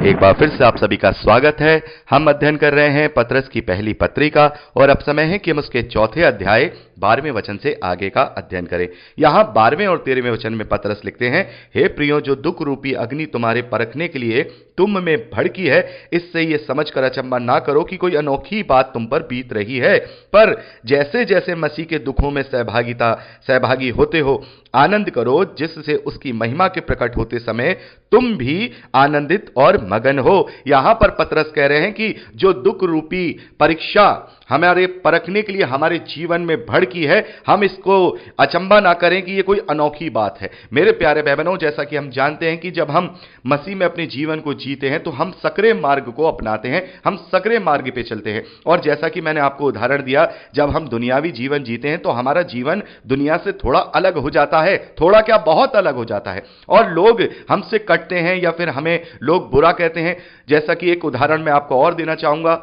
एक बार फिर से आप सभी का स्वागत है। हम अध्ययन कर रहे हैं पतरस की पहली पत्री का और अब समय है कि हम उसके चौथे अध्याय 12वें वचन से आगे का अध्ययन करें। यहां 12वें और 13वें वचन में पतरस लिखते हैं, हे प्रियो, जो दुख रूपी अग्नि तुम्हारे परखने के लिए तुम में भड़की है, इससे ये समझकर अचंभा ना करो कि कोई अनोखी बात तुम पर बीत रही है, पर जैसे जैसे मसीह के दुखों में सहभागी होते हो, आनंद करो, जिससे उसकी महिमा के प्रकट होते समय तुम भी आनंदित और मगन हो। यहां पर पतरस कह रहे हैं कि जो दुख रूपी परीक्षा हमारे परखने के लिए हमारे जीवन में भड़की है, हम इसको अचंभा ना करें कि ये कोई अनोखी बात है। मेरे प्यारे भाई बहनों, जैसा कि हम जानते हैं कि जब हम मसीह में अपने जीवन को जीते हैं तो हम सकरे मार्ग को अपनाते हैं, हम सकरे मार्ग पे चलते हैं। और जैसा कि मैंने आपको उदाहरण दिया, जब हम दुनियावी जीवन जीते हैं तो हमारा जीवन दुनिया से थोड़ा अलग हो जाता है, थोड़ा क्या बहुत अलग हो जाता है, और लोग हमसे कटते हैं या फिर हमें लोग बुरा कहते हैं। जैसा कि एक उदाहरण मैं आपको और देना चाहूंगा।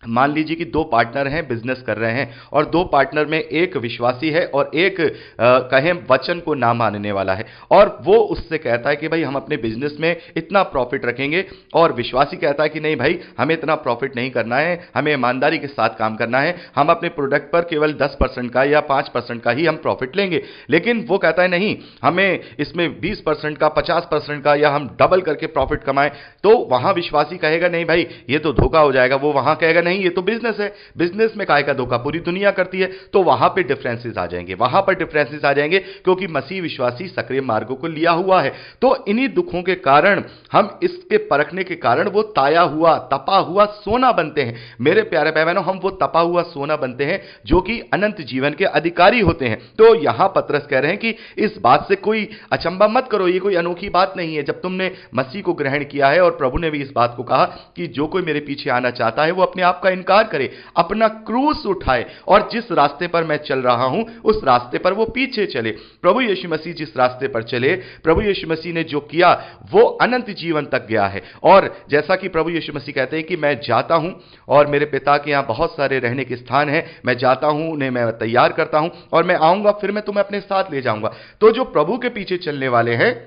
मान लीजिए कि दो पार्टनर हैं, बिजनेस कर रहे हैं, और दो पार्टनर में एक विश्वासी है और एक कहें वचन को ना मानने वाला है, और वो उससे कहता है कि भाई हम अपने बिजनेस में इतना प्रॉफिट रखेंगे, और विश्वासी कहता है कि नहीं भाई, हमें इतना प्रॉफिट नहीं करना है, हमें ईमानदारी के साथ काम करना है, हम अपने प्रोडक्ट पर केवल 10% का या 5% का ही हम प्रॉफिट लेंगे। लेकिन वो कहता है नहीं, हमें इसमें 20% का, 50% का, या हम डबल करके प्रॉफिट कमाएं। तो वहां विश्वासी कहेगा नहीं भाई, ये तो धोखा हो जाएगा। वो वहां कहेगा नहीं, ये तो बिजनेस है, बिजनेस में काहे का धोखा, पूरी दुनिया करती है। तो वहां पे डिफरेंसेस आ जाएंगे, वहां पर डिफरेंसेस आ जाएंगे, क्योंकि मसीह विश्वासी सक्रिय मार्गों को लिया हुआ है। तो इन्हीं दुखों के कारण, हम इसके परखने के कारण वो ताया हुआ, तपा हुआ सोना बनते हैं। मेरे प्यारे भाई बहनों, हम वो तपा हुआ सोना बनते हैं जो कि अनंत जीवन के अधिकारी होते हैं। तो यहां पतरस कह रहे हैं कि इस बात से कोई अचंभा मत करो, ये कोई अनोखी बात नहीं है। जब तुमने मसीह को ग्रहण किया है, और प्रभु ने भी इस बात को कहा कि जो कोई मेरे पीछे आना चाहता है वो अपने आप का इनकार करे, अपना क्रूस उठाए, और जिस रास्ते पर मैं चल रहा हूं उस रास्ते पर वो पीछे चले। प्रभु यीशु मसीह जिस रास्ते पर चले, प्रभु यीशु मसीह ने जो किया वो अनंत जीवन तक गया है। और जैसा कि प्रभु यीशु मसीह कहते हैं कि मैं जाता हूं और मेरे पिता के यहां बहुत सारे रहने के स्थान हैं, मैं जाता हूं, उन्हें मैं तैयार करता हूं, और मैं आऊंगा, फिर मैं तुम्हें अपने साथ ले जाऊंगा। तो जो प्रभु के पीछे चलने वाले हैं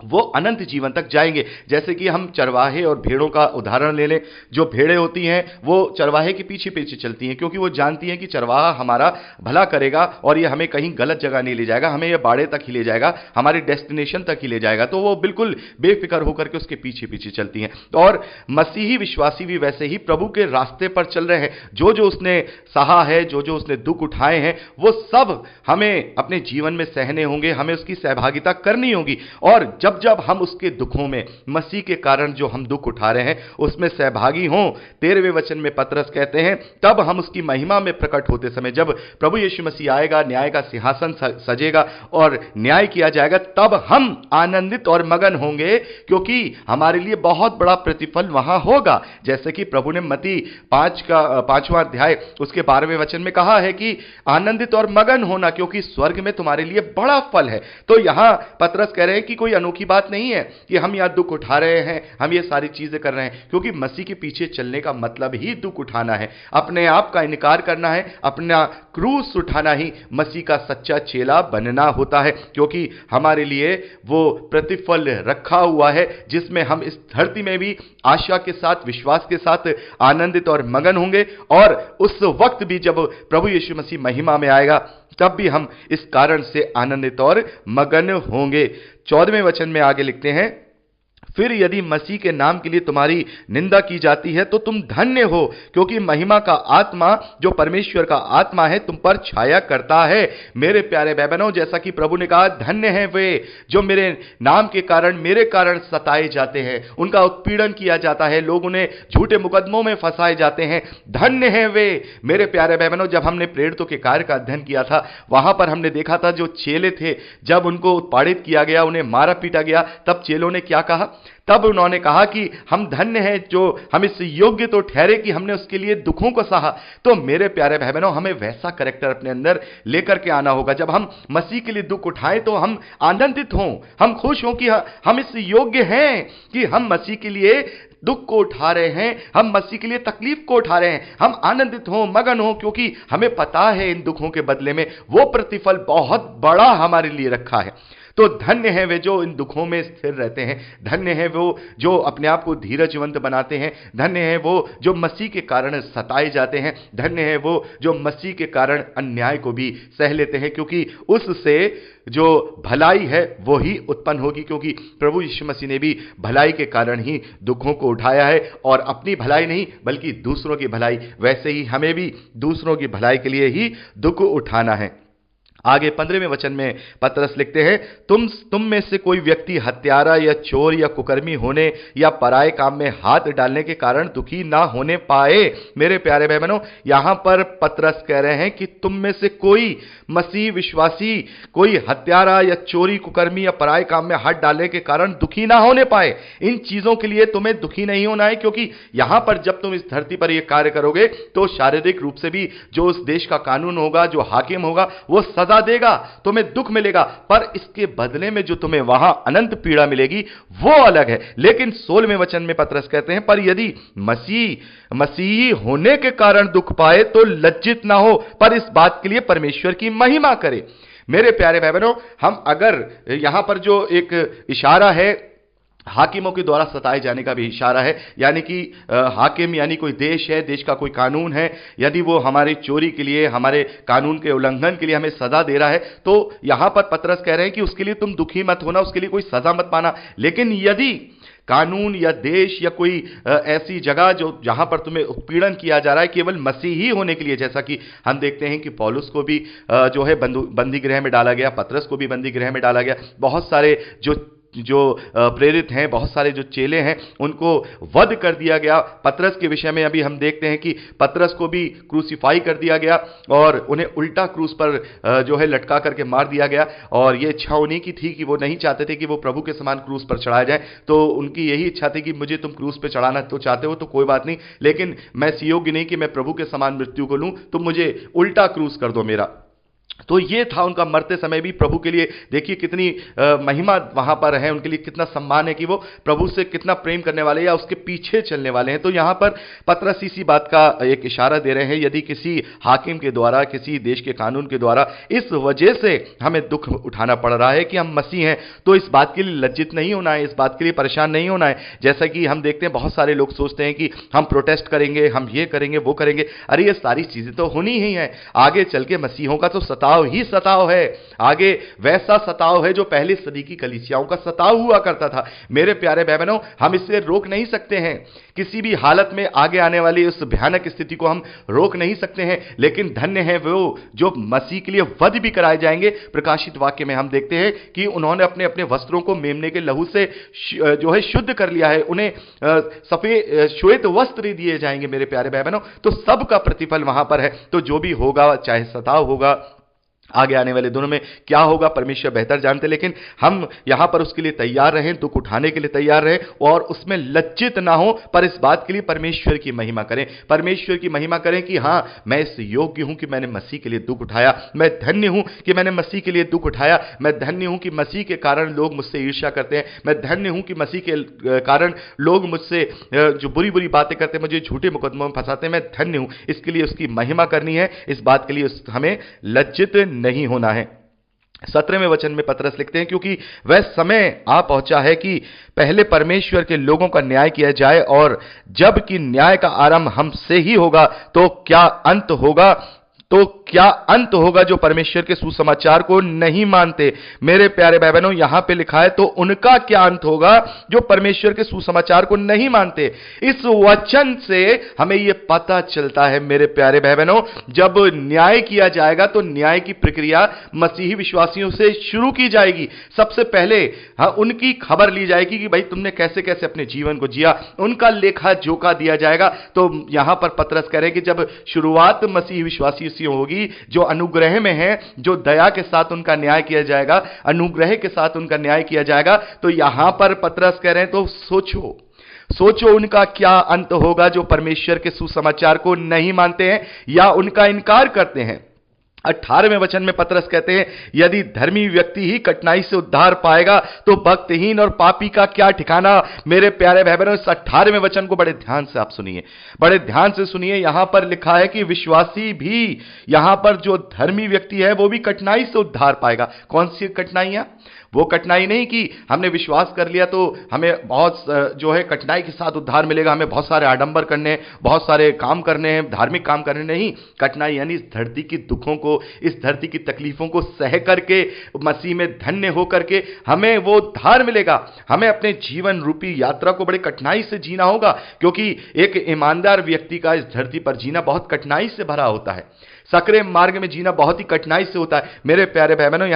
वो अनंत जीवन तक जाएंगे। जैसे कि हम चरवाहे और भेड़ों का उदाहरण ले लें। जो भेड़ें होती हैं वो चरवाहे के पीछे पीछे चलती हैं, क्योंकि वो जानती हैं कि चरवाहा हमारा भला करेगा और ये हमें कहीं गलत जगह नहीं ले जाएगा, हमें ये बाड़े तक ही ले जाएगा, हमारे डेस्टिनेशन तक ही ले जाएगा। तो वो बिल्कुल बेफिक्र होकर के उसके पीछे पीछे चलती हैं। और मसीही विश्वासी भी वैसे ही प्रभु के रास्ते पर चल रहे हैं। जो जो उसने सहा है, जो जो उसने दुख उठाए हैं, वो सब हमें अपने जीवन में सहने होंगे, हमें उसकी सहभागिता करनी होगी। और जब जब हम उसके दुखों में, मसीह के कारण जो हम दुख उठा रहे हैं, उसमें सहभागी हों, 13वें वचन में पतरस कहते हैं, तब हम उसकी महिमा में प्रकट होते समय, जब प्रभु यीशु मसीह आएगा, न्याय का सिंहासन सजेगा और न्याय किया जाएगा, तब हम आनंदित और मगन होंगे, क्योंकि हमारे लिए बहुत बड़ा प्रतिफल वहां होगा। जैसे कि प्रभु ने मत्ती 5वां अध्याय उसके 12वें वचन में कहा है कि आनंदित और मगन होना, क्योंकि स्वर्ग में तुम्हारे लिए बड़ा फल है। तो यहां पतरस कह रहे हैं कि कोई अनोखी बात नहीं है कि हम यहां दुख उठा रहे हैं, हम ये सारी चीजें कर रहे हैं, क्योंकि मसीह के पीछे चलने का मतलब ही दुख उठाना है, अपने आप का इनकार करना है, अपना क्रूस उठाना ही मसीह का सच्चा चेला बनना होता है। क्योंकि हमारे लिए वो प्रतिफल रखा हुआ है, जिसमें हम इस धरती में भी आशा के साथ, विश्वास के साथ आनंदित और मगन होंगे, और उस वक्त भी जब प्रभु यीशु मसीह महिमा में आएगा, तब भी हम इस कारण से आनंदित और मगन होंगे। 14वें वचन में आगे लिखते हैं, फिर यदि मसीह के नाम के लिए तुम्हारी निंदा की जाती है तो तुम धन्य हो, क्योंकि महिमा का आत्मा, जो परमेश्वर का आत्मा है, तुम पर छाया करता है। मेरे प्यारे भाई बहनों, जैसा कि प्रभु ने कहा, धन्य हैं वे जो मेरे नाम के कारण, मेरे कारण सताए जाते हैं, उनका उत्पीड़न किया जाता है, लोग उन्हें झूठे मुकदमों में फंसाए जाते हैं। धन्य हैं वे। मेरे प्यारे भाई बहनों, जब हमने प्रेरितों के कार्य का अध्ययन किया था, वहां पर हमने देखा था जो चेले थे, जब उनको उत्पादित किया गया, उन्हें मारा पीटा गया, तब चेलों ने क्या कहा? तब उन्होंने कहा कि हम धन्य हैं जो हम इस योग्य तो ठहरे कि हमने उसके लिए दुखों को सहा। तो मेरे प्यारे भाई बहनों, हमें वैसा कैरेक्टर अपने अंदर लेकर के आना होगा। जब हम मसीह के लिए दुख उठाएं तो हम आनंदित हों, हम खुश हों कि हम इस योग्य हैं कि हम मसीह के लिए दुख को उठा रहे हैं, हम मसीह के लिए तकलीफ को उठा रहे हैं, हम आनंदित हों, मगन हों, क्योंकि हमें पता है इन दुखों के बदले में वो प्रतिफल बहुत बड़ा हमारे लिए रखा है। तो धन्य है वे जो इन दुखों में स्थिर रहते हैं, धन्य है वो जो अपने आप को धीरजवंत बनाते हैं, धन्य है वो जो मसीह के कारण सताए जाते हैं, धन्य है वो जो मसीह के कारण अन्याय को भी सह लेते हैं, क्योंकि उससे जो भलाई है वो ही उत्पन्न होगी, क्योंकि प्रभु यीशु मसीह ने भी भलाई के कारण ही दुखों को उठाया है, और अपनी भलाई नहीं बल्कि दूसरों की भलाई। वैसे ही हमें भी दूसरों की भलाई के लिए ही दुख उठाना है। आगे 15वें वचन में पतरस लिखते हैं, तुम में से कोई व्यक्ति हत्यारा या चोर या कुकर्मी होने या पराये काम में हाथ डालने के कारण दुखी ना होने पाए। मेरे प्यारे भाई बहनों, यहां पर पतरस कह रहे हैं कि तुम में से कोई मसीह विश्वासी कोई हत्यारा या चोरी कुकर्मी या पराये काम में हाथ डालने के कारण दुखी ना होने पाए। इन चीजों के लिए तुम्हें दुखी नहीं होना है, क्योंकि यहां पर जब तुम इस धरती पर यह कार्य करोगे तो शारीरिक रूप से भी जो उस देश का कानून होगा, जो हाकिम होगा, वो सजा देगा, तुम्हें दुख मिलेगा, पर इसके बदले में जो तुम्हें वहां अनंत पीड़ा मिलेगी वो अलग है। लेकिन 16वें वचन में पतरस कहते हैं, पर यदि मसीही होने के कारण दुख पाए तो लज्जित ना हो, पर इस बात के लिए परमेश्वर की महिमा करे। मेरे प्यारे भाई बहनों, हम अगर यहां पर जो एक इशारा है हाकिमों के द्वारा सताए जाने का भी इशारा है, यानी कि हाकिम यानी कोई देश है, देश का कोई कानून है, यदि वो हमारी चोरी के लिए, हमारे कानून के उल्लंघन के लिए हमें सजा दे रहा है, तो यहां पर पतरस कह रहे हैं कि उसके लिए तुम दुखी मत होना, उसके लिए कोई सजा मत पाना। लेकिन यदि कानून या देश या कोई ऐसी जगह जो जहां पर तुम्हें उत्पीड़न किया जा रहा है केवल मसीही होने के लिए, जैसा कि हम देखते हैं कि पौलुस को भी जो है बंदी गृह में डाला गया, पतरस को भी बंदी गृह में डाला गया, बहुत सारे जो प्रेरित हैं, बहुत सारे जो चेले हैं, उनको वध कर दिया गया। पतरस के विषय में अभी हम देखते हैं कि पतरस को भी क्रूसीफाई कर दिया गया और उन्हें उल्टा क्रूस पर जो है लटका करके मार दिया गया, और ये इच्छा उन्हीं की थी कि वो नहीं चाहते थे कि वो प्रभु के समान क्रूस पर चढ़ाया जाए। तो उनकी यही इच्छा थी कि मुझे तुम क्रूस पर चढ़ाना तो चाहते हो तो कोई बात नहीं, लेकिन मैं इस योग्य नहीं कि मैं प्रभु के समान मृत्यु को लूं, तुम मुझे उल्टा क्रूस कर दो मेरा। तो ये था उनका मरते समय भी प्रभु के लिए। देखिए कितनी महिमा वहां पर है, उनके लिए कितना सम्मान है कि वो प्रभु से कितना प्रेम करने वाले या उसके पीछे चलने वाले हैं। तो यहां पर पतरस इसी बात का एक इशारा दे रहे हैं, यदि किसी हाकिम के द्वारा, किसी देश के कानून के द्वारा इस वजह से हमें दुख उठाना पड़ रहा है कि हम मसीह हैं, तो इस बात के लिए लज्जित नहीं होना है, इस बात के लिए परेशान नहीं होना है। जैसा कि हम देखते हैं बहुत सारे लोग सोचते हैं कि हम प्रोटेस्ट करेंगे, हम ये करेंगे, वो करेंगे। अरे ये सारी चीजें तो होनी ही है, आगे चल के मसीहों का तो सताव ही सताव है, आगे वैसा सताव है जो पहली सदी की कलीसियाओं का सताव हुआ करता था। मेरे प्यारे भाई बहनों, हम इससे रोक नहीं सकते हैं, किसी भी हालत में आगे आने वाली उस भयानक स्थिति को हम रोक नहीं सकते हैं, लेकिन धन्य है वो जो मसीह के लिए वध भी कराए जाएंगे। प्रकाशित वाक्य में हम देखते हैं कि उन्होंने अपने अपने वस्त्रों को मेमने के लहू से जो है शुद्ध कर लिया है, उन्हें सफेद श्वेत वस्त्र दिए जाएंगे। मेरे प्यारे भाई बहनों, तो सबका प्रतिफल वहां पर है। तो जो भी होगा, चाहे सताव होगा, आगे आने वाले दिनों में क्या होगा परमेश्वर बेहतर जानते, लेकिन हम यहां पर उसके लिए तैयार रहें, दुख उठाने के लिए तैयार रहें और उसमें लज्जित ना हो, पर इस बात के लिए परमेश्वर की महिमा करें, परमेश्वर की महिमा करें कि हां मैं इस योग्य हूं कि मैंने मसीह के लिए दुख उठाया, मैं धन्य हूं कि मैंने मसीह के लिए दुख उठाया, मैं धन्य हूं कि मसीह के कारण लोग मुझसे ईर्ष्या करते हैं, मैं धन्य हूं कि मसीह के कारण लोग मुझसे जो बुरी बुरी बातें करते हैं, मुझे झूठे मुकदमों में फंसाते हैं, मैं धन्य हूं। इसके लिए उसकी महिमा करनी है, इस बात के लिए हमें लज्जित नहीं होना है। 17वें वचन में पतरस लिखते हैं, क्योंकि वह समय आ पहुंचा है कि पहले परमेश्वर के लोगों का न्याय किया जाए, और जब कि न्याय का आरंभ हमसे ही होगा तो क्या अंत होगा जो परमेश्वर के सुसमाचार को नहीं मानते। मेरे प्यारे भाई बहनों, यहां पे लिखा है तो उनका क्या अंत होगा जो परमेश्वर के सुसमाचार को नहीं मानते। इस वचन से हमें यह पता चलता है मेरे प्यारे भाई बहनों, जब न्याय किया जाएगा तो न्याय की प्रक्रिया मसीही विश्वासियों से शुरू की जाएगी। सबसे पहले उनकी खबर ली जाएगी कि भाई तुमने कैसे कैसे अपने जीवन को जिया, उनका लेखा जोखा दिया जाएगा। तो यहां पर पतरस कह रहे हैं कि जब शुरुआत मसीही विश्वासियों होगी, जो अनुग्रह में है, जो दया के साथ उनका न्याय किया जाएगा, अनुग्रह के साथ उनका न्याय किया जाएगा, तो यहां पर पतरस कह रहे हैं तो सोचो उनका क्या अंत होगा जो परमेश्वर के सुसमाचार को नहीं मानते हैं या उनका इनकार करते हैं। 18वें वचन में पतरस कहते हैं, यदि धर्मी व्यक्ति ही कठिनाई से उद्धार पाएगा तो भक्तहीन और पापी का क्या ठिकाना। मेरे प्यारे भाई बहनों, इस 18वें वचन को बड़े ध्यान से आप सुनिए, बड़े ध्यान से सुनिए। यहां पर लिखा है कि विश्वासी भी, यहां पर जो धर्मी व्यक्ति है वो भी कठिनाई से उद्धार पाएगा। कौन सी कठिनाइयां? वो कठिनाई नहीं कि हमने विश्वास कर लिया तो हमें बहुत जो है कठिनाई के साथ उद्धार मिलेगा, हमें बहुत सारे आडंबर करने हैं, बहुत सारे काम करने हैं, धार्मिक काम करने नहीं। कठिनाई यानी इस धरती की दुखों को, इस धरती की तकलीफों को सह करके मसीह में धन्य होकर के हमें वो उद्धार मिलेगा। हमें अपने जीवन रूपी यात्रा को बड़ी कठिनाई से जीना होगा, क्योंकि एक ईमानदार व्यक्ति का इस धरती पर जीना बहुत कठिनाई से भरा होता है। सकरे मार्ग में जीना बहुत ही कठिनाई से होता है। मेरे प्यारे भाई बहनों,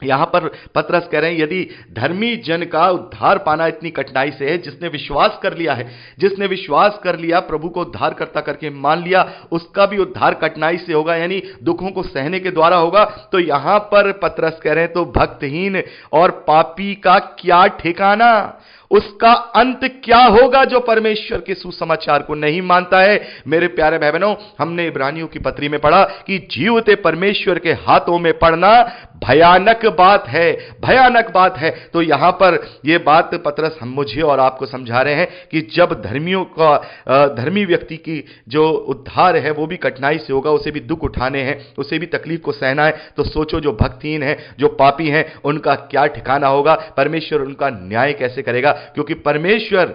यहां पर पतरस कह रहे हैं, यदि धर्मी जन का उद्धार पाना इतनी कठिनाई से है, जिसने विश्वास कर लिया है, जिसने विश्वास कर लिया, प्रभु को उद्धारकर्ता करके मान लिया, उसका भी उद्धार कठिनाई से होगा, यानी दुखों को सहने के द्वारा होगा। तो यहां पर पतरस कह रहे हैं, तो भक्तहीन और पापी का क्या ठिकाना, उसका अंत क्या होगा जो परमेश्वर के सुसमाचार को नहीं मानता है। मेरे प्यारे भाई बहनों, हमने इब्रानियों की पत्री में पढ़ा कि जीवते परमेश्वर के हाथों में पड़ना भयानक बात है, भयानक बात है। तो यहां पर यह बात पतरस हम मुझे और आपको समझा रहे हैं कि जब धर्मी व्यक्ति की जो उद्धार है वो भी कठिनाई से होगा, उसे भी दुख उठाने हैं, उसे भी तकलीफ को सहना है, तो सोचो जो भक्तिहीन है, जो पापी हैं, उनका क्या ठिकाना होगा, परमेश्वर उनका न्याय कैसे करेगा। क्योंकि परमेश्वर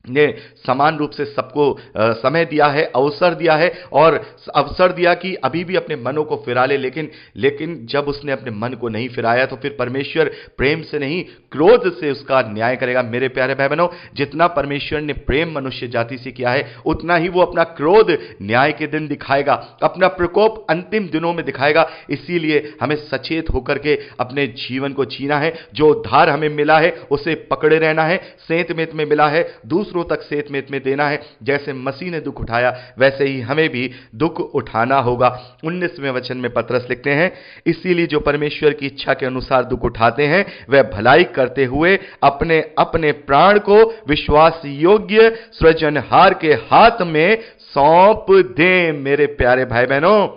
ने समान रूप से सबको समय दिया है, अवसर दिया है, और अवसर दिया कि अभी भी अपने मनों को फिरा ले, लेकिन जब उसने अपने मन को नहीं फिराया तो फिर परमेश्वर प्रेम से नहीं क्रोध से उसका न्याय करेगा। मेरे प्यारे भाई बहनों, जितना परमेश्वर ने प्रेम मनुष्य जाति से किया है, उतना ही वो अपना क्रोध न्याय के दिन दिखाएगा, अपना प्रकोप अंतिम दिनों में दिखाएगा। इसीलिए हमें सचेत होकर के अपने जीवन को जीना है। जो उद्धार हमें मिला है उसे पकड़े रहना है, सेंत मेत में मिला है, दूसरों तक सेत मेत में देना है। जैसे मसीह ने दुख उठाया, वैसे ही हमें भी दुख उठाना होगा। 19वें वचन में पतरस लिखते हैं, इसीलिए जो परमेश्वर की इच्छा के अनुसार दुख उठाते हैं, वह भलाई करते हुए अपने अपने प्राण को विश्वास योग्य सृजनहार के हाथ में सौंप दें। मेरे प्यारे भाई बहनों,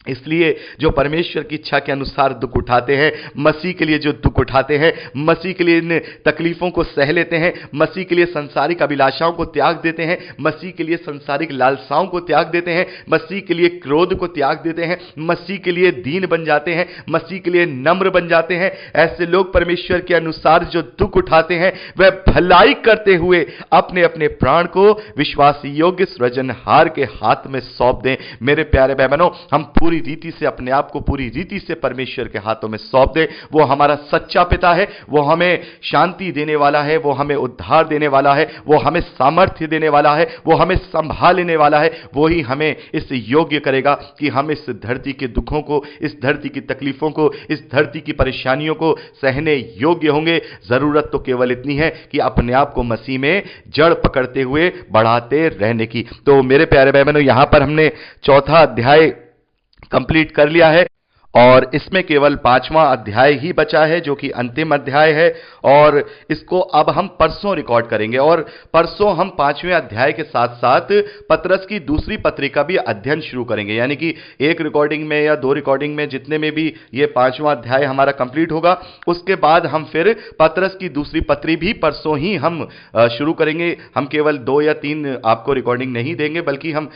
इसलिए जो परमेश्वर की इच्छा के अनुसार दुख उठाते हैं, मसीह के लिए जो दुख उठाते हैं, मसीह के लिए इन तकलीफों को सह लेते हैं, मसीह के लिए संसारिक अभिलाषाओं को त्याग देते हैं, मसीह के लिए संसारिक लालसाओं को त्याग देते हैं, मसीह के लिए क्रोध को त्याग देते हैं, मसीह के लिए दीन बन जाते हैं, मसीह के लिए नम्र बन जाते हैं, ऐसे लोग परमेश्वर के अनुसार जो दुख उठाते हैं, वह भलाई करते हुए अपने अपने प्राण को विश्वास योग्य सृजनहार के हाथ में सौंप दें। मेरे प्यारे भाई बहनों, हम पूरी रीति से अपने आप को पूरी रीति से परमेश्वर के हाथों में सौंप दे। वो हमारा सच्चा पिता है, वो हमें शांति देने वाला है, वो हमें उद्धार देने वाला है, वो हमें सामर्थ्य देने वाला है, वो हमें संभालने वाला है। वो ही हमें इस योग्य करेगा कि हम इस धरती के दुखों को, इस धरती की तकलीफों को, इस धरती की परेशानियों को सहने योग्य होंगे। जरूरत तो केवल इतनी है कि अपने आप को मसीह में जड़ पकड़ते हुए बढ़ाते रहने की। तो मेरे प्यारे भाई बहनों, यहां पर हमने चौथा अध्याय कंप्लीट कर लिया है और इसमें केवल 5वां अध्याय ही बचा है, जो कि अंतिम अध्याय है, और इसको अब हम परसों रिकॉर्ड करेंगे। और परसों हम 5वें अध्याय के साथ साथ पतरस की दूसरी पत्रिका भी अध्ययन शुरू करेंगे, यानी कि एक रिकॉर्डिंग में या 2 रिकॉर्डिंग में जितने में भी ये 5वां अध्याय हमारा कंप्लीट होगा, उसके बाद हम फिर पतरस की दूसरी पत्री भी परसों ही हम शुरू करेंगे। हम केवल 2 या 3 आपको रिकॉर्डिंग नहीं देंगे, बल्कि हम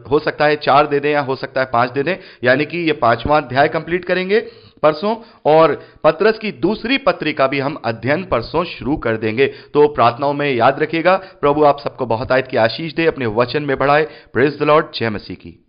हो सकता है 4 दे दें या हो सकता है 5 दे दें, यानी कि ये 5वां अध्याय कंप्लीट करेंगे परसों, और पतरस की दूसरी पत्रिका भी हम अध्ययन परसों शुरू कर देंगे। तो प्रार्थनाओं में याद रखिएगा। प्रभु आप सबको बहुत आयत की आशीष दे, अपने वचन में बढ़ाए। Praise the Lord. जय मसीह की।